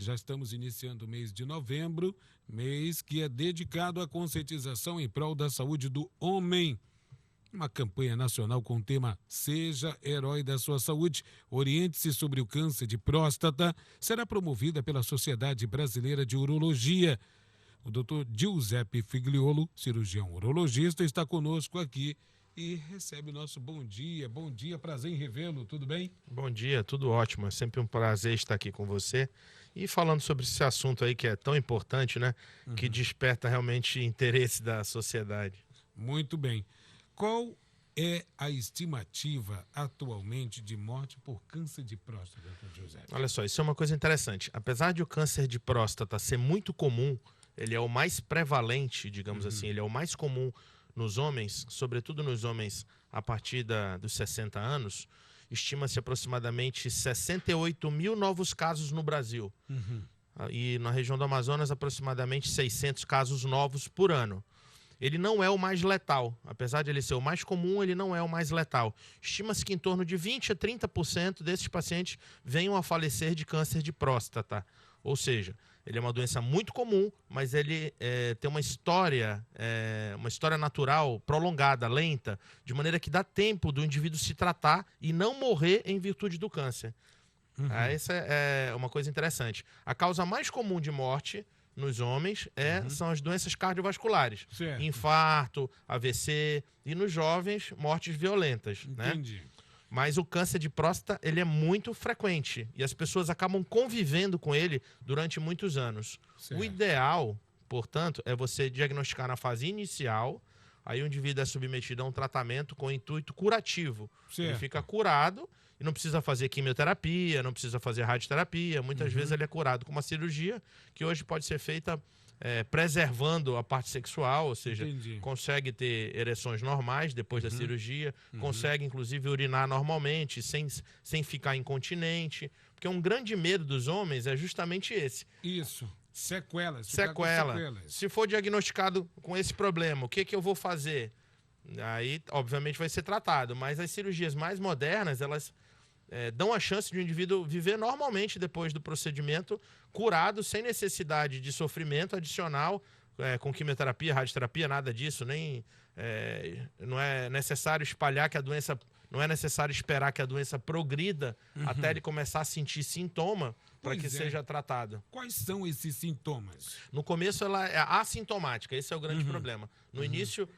Já estamos iniciando o mês de novembro, mês que é dedicado à conscientização em prol da saúde do homem. Uma campanha nacional com o tema Seja Herói da Sua Saúde, oriente-se sobre o câncer de próstata, será promovida pela Sociedade Brasileira de Urologia. O Dr. Giuseppe Figliolo, cirurgião urologista, está conosco aqui e recebe nosso bom dia. Bom dia, prazer em revê-lo, tudo bem? Bom dia, tudo ótimo. É sempre um prazer estar aqui com você e falando sobre esse assunto aí que é tão importante, né? Que desperta realmente interesse da sociedade. Muito bem. Qual é a estimativa atualmente de morte por câncer de próstata, Dr. Giuseppe? Olha só, isso é uma coisa interessante. Apesar de o câncer de próstata ser muito comum, ele é o mais prevalente, digamos assim, ele é o mais comum nos homens, sobretudo nos homens a partir dos 60 anos, estima-se aproximadamente 68 mil novos casos no Brasil. E na região do Amazonas, aproximadamente 600 casos novos por ano. Ele não é o mais letal. Apesar de ele ser o mais comum, ele não é o mais letal. Estima-se que em torno de 20 a 30% desses pacientes venham a falecer de câncer de próstata. Ou seja, ele é uma doença muito comum, mas ele tem uma história natural prolongada, lenta, de maneira que dá tempo do indivíduo se tratar e não morrer em virtude do câncer. Essa é uma coisa interessante. A causa mais comum de morte nos homens são as doenças cardiovasculares. Certo. Infarto, AVC e nos jovens, mortes violentas. Entendi. Né? Mas o câncer de próstata, ele é muito frequente e as pessoas acabam convivendo com ele durante muitos anos. Certo. O ideal, portanto, é você diagnosticar na fase inicial, aí o indivíduo é submetido a um tratamento com intuito curativo. Ele Certo. fica curado e não precisa fazer quimioterapia, não precisa fazer radioterapia. Muitas vezes ele é curado com uma cirurgia que hoje pode ser feita preservando a parte sexual, ou seja, Entendi. consegue ter ereções normais depois da cirurgia, consegue inclusive urinar normalmente, sem ficar incontinente, porque um grande medo dos homens é justamente esse. Isso. Sequelas. Ficar com Sequela. sequelas. Se for diagnosticado com esse problema, o que eu vou fazer? Aí, obviamente, vai ser tratado, mas as cirurgias mais modernas, elas dão a chance de um indivíduo viver normalmente depois do procedimento, curado, sem necessidade de sofrimento adicional, com quimioterapia, radioterapia, nada disso, não é necessário espalhar que a doença, não é necessário esperar que a doença progrida até ele começar a sentir sintoma para que seja tratado. Quais são esses sintomas? No começo ela é assintomática, esse é o grande problema. No início,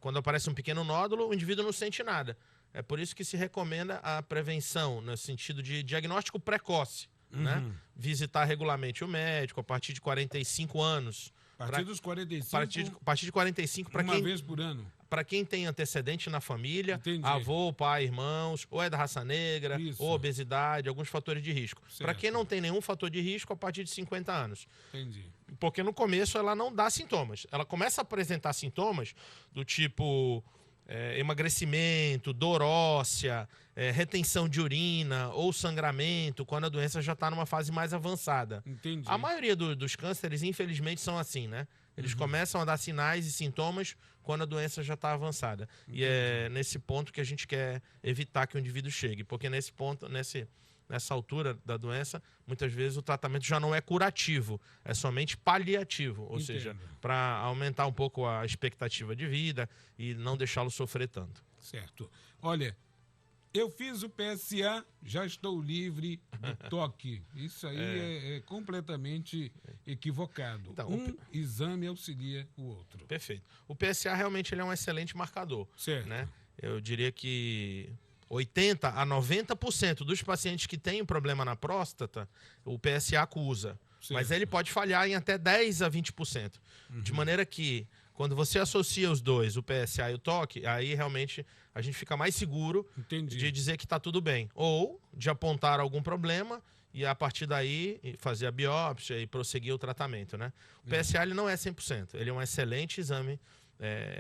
quando aparece um pequeno nódulo, o indivíduo não sente nada. É por isso que se recomenda a prevenção, no sentido de diagnóstico precoce. Né? Visitar regularmente o médico a partir de 45 anos. A partir dos 45? A partir de 45, para uma vez por ano? Para quem tem antecedente na família, Entendi. avô, pai, irmãos, ou é da raça negra, Isso. ou obesidade, alguns fatores de risco. Para quem não tem nenhum fator de risco, a partir de 50 anos. Entendi. Porque no começo ela não dá sintomas. Ela começa a apresentar sintomas do tipo emagrecimento, dor óssea, retenção de urina ou sangramento, quando a doença já está numa fase mais avançada. Entendi. A maioria dos cânceres, infelizmente, são assim, né? Eles começam a dar sinais e sintomas quando a doença já está avançada. E é nesse ponto que a gente quer evitar que o indivíduo chegue, porque nesse ponto, nessa altura da doença, muitas vezes o tratamento já não é curativo, é somente paliativo, ou seja, para aumentar um pouco a expectativa de vida e não deixá-lo sofrer tanto. Certo. Olha, eu fiz o PSA, já estou livre do toque. Isso aí é completamente equivocado. Então, exame auxilia o outro. Perfeito. O PSA realmente ele é um excelente marcador. Certo. Né? Eu diria que 80% a 90% dos pacientes que têm problema na próstata, o PSA acusa. Certo. Mas ele pode falhar em até 10% a 20%. De maneira que, quando você associa os dois, o PSA e o toque, aí realmente a gente fica mais seguro de dizer que está tudo bem. Ou de apontar algum problema e, a partir daí, fazer a biópsia e prosseguir o tratamento. Né? O PSA ele não é 100%. Ele é um excelente exame.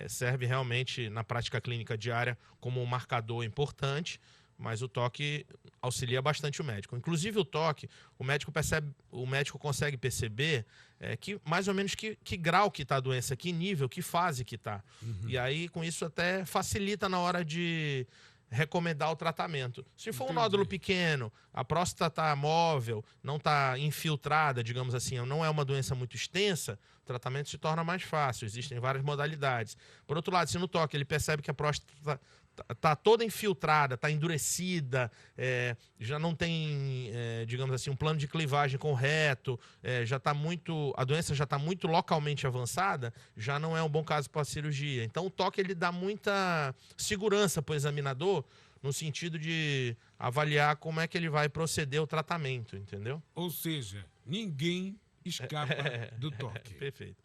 Serve realmente na prática clínica diária como um marcador importante, mas o toque auxilia bastante o médico. Inclusive o toque, o médico consegue perceber que mais ou menos que grau que está a doença, que nível, que fase que está. E aí com isso até facilita na hora de recomendar o tratamento. Se for um Entendi. nódulo pequeno, a próstata está móvel, não está infiltrada, digamos assim, não é uma doença muito extensa, o tratamento se torna mais fácil. Existem várias modalidades. Por outro lado, se no toque ele percebe que a próstata está toda infiltrada, está endurecida, já não tem, digamos assim, um plano de clivagem correto, a doença já está muito localmente avançada, já não é um bom caso para a cirurgia. Então o toque ele dá muita segurança para o examinador no sentido de avaliar como é que ele vai proceder o tratamento, entendeu? Ou seja, ninguém escapa do toque. Perfeito.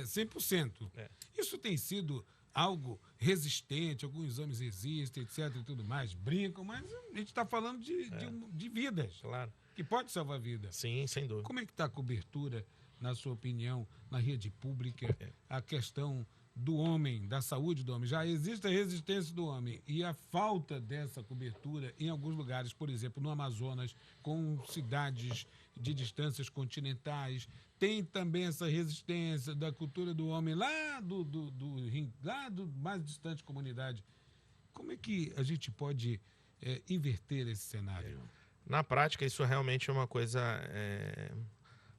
100%. Isso tem sido algo resistente, alguns exames existem, etc. e tudo mais, brincam, mas a gente está falando de vidas, Claro. que pode salvar vidas. Sim, sem dúvida. Como é que está a cobertura, na sua opinião, na rede pública, a questão do homem, da saúde do homem? Já existe a resistência do homem e a falta dessa cobertura em alguns lugares, por exemplo, no Amazonas, com cidades de distâncias continentais, tem também essa resistência da cultura do homem lá do mais distante comunidade. Como é que a gente pode inverter esse cenário? Na prática, isso realmente é uma coisa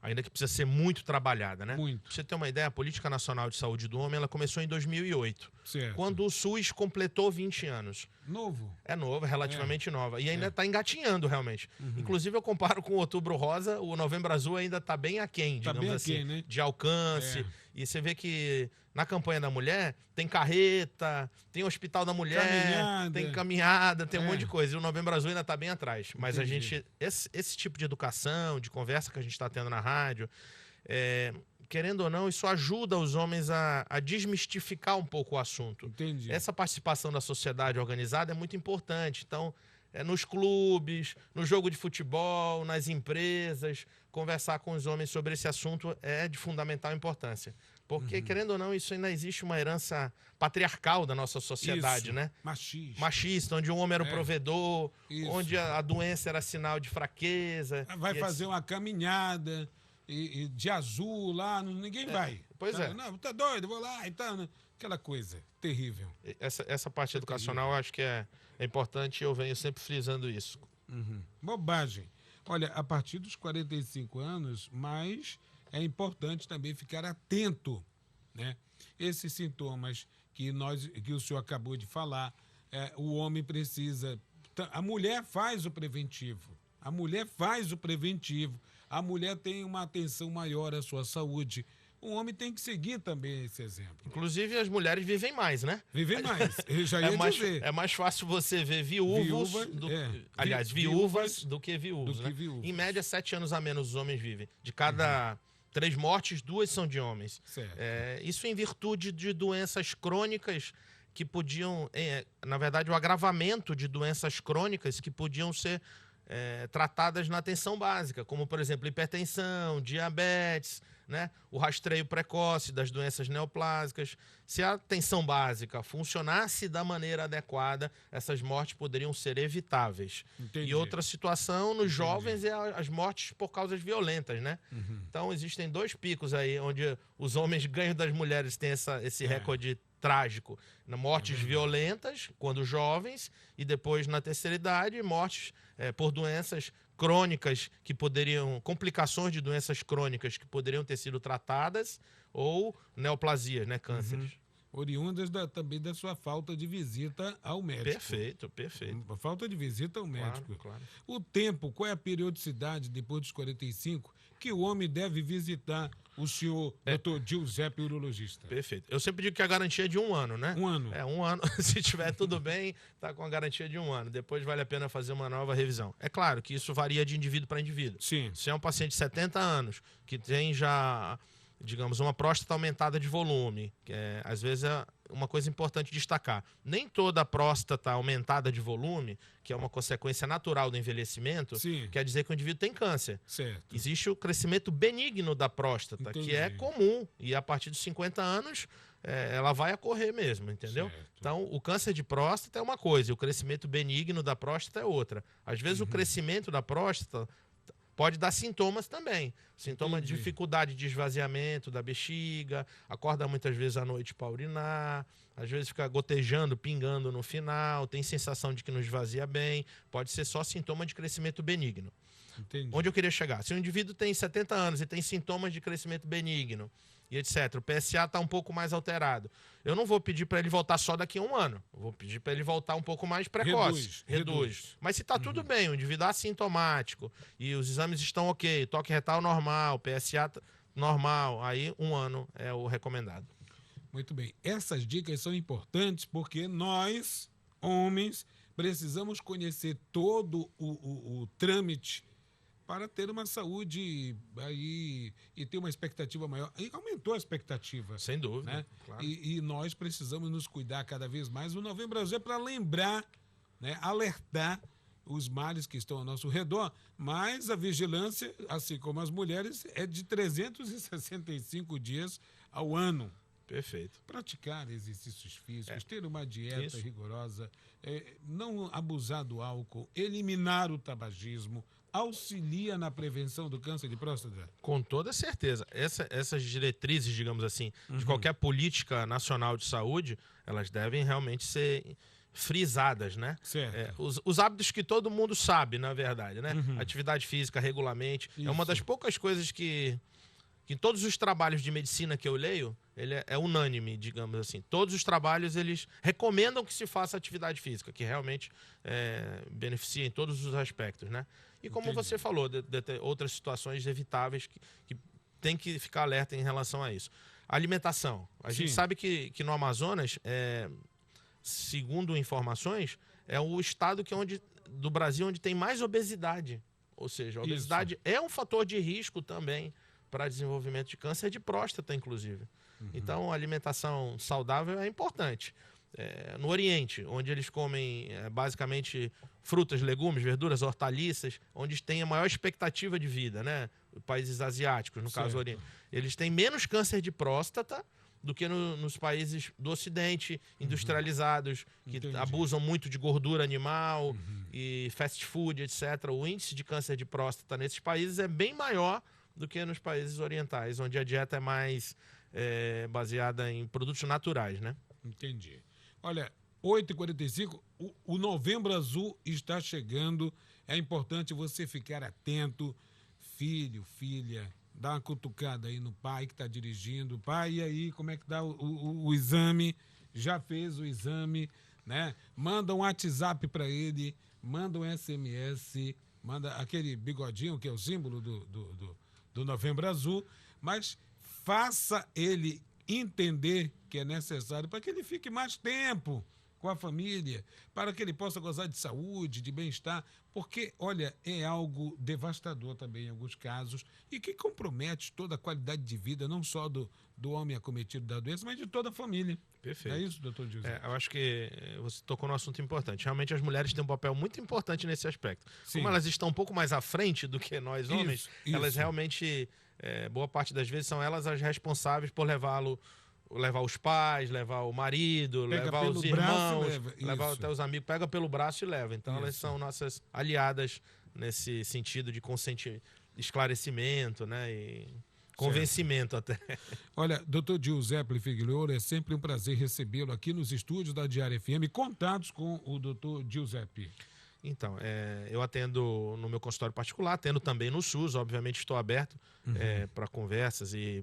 ainda que precisa ser muito trabalhada, né? Muito. Pra você ter uma ideia, a Política Nacional de Saúde do Homem ela começou em 2008, Certo. quando o SUS completou 20 anos. Novo? É nova, relativamente nova. E ainda está engatinhando, realmente. Inclusive, eu comparo com o Outubro Rosa, o Novembro Azul ainda está bem aquém, digamos bem assim, aquém, né? de alcance. E você vê que na campanha da mulher tem carreta, tem Hospital da Mulher, tem caminhada, tem um monte de coisa. E o Novembro Azul ainda está bem atrás. Mas a gente, esse tipo de educação, de conversa que a gente está tendo na rádio, querendo ou não, isso ajuda os homens a desmistificar um pouco o assunto. Entendi. Essa participação da sociedade organizada é muito importante. Então, nos clubes, no jogo de futebol, nas empresas, conversar com os homens sobre esse assunto é de fundamental importância. Porque, querendo ou não, isso ainda existe uma herança patriarcal da nossa sociedade, isso. né? Machista, onde o homem era o provedor, isso. Onde a doença era sinal de fraqueza. Vai fazer uma caminhada de azul lá, ninguém vai. Pois é. Não, tá doido, vou lá e tal. Aquela coisa terrível. Essa parte educacional eu acho que é importante e eu venho sempre frisando isso. Bobagem. Olha, a partir dos 45 anos, mas é importante também ficar atento, né? Esses sintomas que o senhor acabou de falar, o homem precisa... A mulher faz o preventivo. A mulher tem uma atenção maior à sua saúde. O homem tem que seguir também esse exemplo. Inclusive, as mulheres vivem mais, né? Vivem mais, eu já ia dizer. É mais fácil você ver viúvas do que viúvos, né? Em média, 7 anos a menos os homens vivem. De cada 3 mortes, 2 são de homens. Isso em virtude de doenças crônicas que podiam... na verdade, o agravamento de doenças crônicas que podiam ser tratadas na atenção básica, como, por exemplo, hipertensão, diabetes, né? O rastreio precoce das doenças neoplásicas. Se a atenção básica funcionasse da maneira adequada, essas mortes poderiam ser evitáveis. Entendi. E outra situação nos jovens é as mortes por causas violentas, né? Então, existem 2 picos aí, onde os homens ganham das mulheres, tem esse recorde trágico. Mortes violentas, quando jovens, e depois, na terceira idade, mortes por doenças crônicas complicações de doenças crônicas que poderiam ter sido tratadas, ou neoplasias, né, cânceres. Oriundas também da sua falta de visita ao médico. Perfeito. A falta de visita ao médico. Claro. O tempo, qual é a periodicidade depois dos 45 que o homem deve visitar o senhor Dr. Giuseppe, urologista? Perfeito. Eu sempre digo que a garantia é de 1 ano, né? 1 ano. 1 ano. Se tiver tudo bem, tá com a garantia de 1 ano. Depois vale a pena fazer uma nova revisão. É claro que isso varia de indivíduo para indivíduo. Sim. Se é um paciente de 70 anos, que tem já, digamos, uma próstata aumentada de volume, que às vezes é uma coisa importante destacar. Nem toda próstata aumentada de volume, que é uma consequência natural do envelhecimento, quer dizer que o indivíduo tem câncer. Certo. Existe o crescimento benigno da próstata, que é comum. E a partir dos 50 anos, ela vai ocorrer mesmo, entendeu? Certo. Então, o câncer de próstata é uma coisa, e o crescimento benigno da próstata é outra. Às vezes, o crescimento da próstata pode dar sintomas também. Sintoma de Entendi. dificuldade de esvaziamento da bexiga, acorda muitas vezes à noite para urinar, às vezes fica gotejando, pingando no final, tem sensação de que não esvazia bem, pode ser só sintoma de crescimento benigno. Entendi. Onde eu queria chegar? Se o indivíduo tem 70 anos e tem sintomas de crescimento benigno e etc., o PSA está um pouco mais alterado, eu não vou pedir para ele voltar só daqui a um ano. Eu vou pedir para ele voltar um pouco mais precoce. Reduz. Mas se está tudo bem, o indivíduo é assintomático e os exames estão ok, toque retal normal, PSA normal, aí um ano é o recomendado. Muito bem. Essas dicas são importantes porque nós, homens, precisamos conhecer todo o trâmite para ter uma saúde aí e ter uma expectativa maior. E aumentou a expectativa. Sem dúvida. Né? Claro. E nós precisamos nos cuidar cada vez mais. O Novembro Azul é para lembrar, né, alertar os males que estão ao nosso redor, mas a vigilância, assim como as mulheres, é de 365 dias ao ano. Perfeito. Praticar exercícios físicos, ter uma dieta rigorosa, não abusar do álcool, eliminar o tabagismo, auxilia na prevenção do câncer de próstata? Com toda certeza. Essas diretrizes, digamos assim, de qualquer política nacional de saúde, elas devem realmente ser frisadas, né? Certo. Os hábitos que todo mundo sabe, na verdade, né? Atividade física regularmente. Isso. É uma das poucas coisas que em todos os trabalhos de medicina que eu leio, ele é unânime, digamos assim. Todos os trabalhos, eles recomendam que se faça atividade física, que realmente beneficia em todos os aspectos, né? E como você falou, de outras situações evitáveis que tem que ficar alerta em relação a isso. A alimentação. A gente sabe que no Amazonas, segundo informações, é o estado do Brasil onde tem mais obesidade. Ou seja, a obesidade é um fator de risco também para desenvolvimento de câncer de próstata, inclusive. Então, a alimentação saudável é importante. No Oriente, onde eles comem basicamente frutas, legumes, verduras, hortaliças, onde tem a maior expectativa de vida, né? Países asiáticos, no caso do Oriente. Eles têm menos câncer de próstata do que nos países do Ocidente, industrializados, que abusam muito de gordura animal e fast food, etc. O índice de câncer de próstata nesses países é bem maior do que nos países orientais, onde a dieta é mais baseada em produtos naturais, né? Entendi. Olha, 8h45, o Novembro Azul está chegando. É importante você ficar atento. Filho, filha, dá uma cutucada aí no pai que está dirigindo. Pai, e aí, como é que dá o exame? Já fez o exame, né? Manda um WhatsApp para ele, manda um SMS, manda aquele bigodinho que é o símbolo do Novembro Azul, mas faça ele entender que é necessário para que ele fique mais tempo com a família, para que ele possa gozar de saúde, de bem-estar, porque, olha, é algo devastador também em alguns casos e que compromete toda a qualidade de vida, não só do homem acometido da doença, mas de toda a família. Perfeito. É isso, doutor José? Eu acho que você tocou num assunto importante. Realmente as mulheres têm um papel muito importante nesse aspecto. Sim. Como elas estão um pouco mais à frente do que nós homens, elas isso. realmente, boa parte das vezes, são elas as responsáveis por levar os pais, levar o marido, levar os irmãos, levar até os amigos, pega pelo braço e leva. Então elas são nossas aliadas nesse sentido de esclarecimento, né? E convencimento até. Olha, doutor Giuseppe Figliolo, é sempre um prazer recebê-lo aqui nos estúdios da Diária FM. Contatos com o doutor Giuseppe. Então, eu atendo no meu consultório particular, atendo também no SUS, obviamente estou aberto para conversas e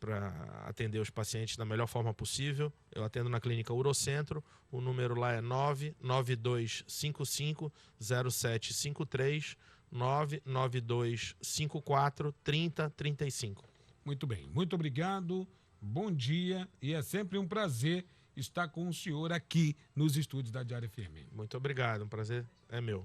para atender os pacientes da melhor forma possível. Eu atendo na clínica Urocentro, o número lá é 992550753, 992543035. Muito bem, muito obrigado, bom dia e é sempre um prazer estar com o senhor aqui nos estúdios da Diária FM. Muito obrigado, um prazer é meu.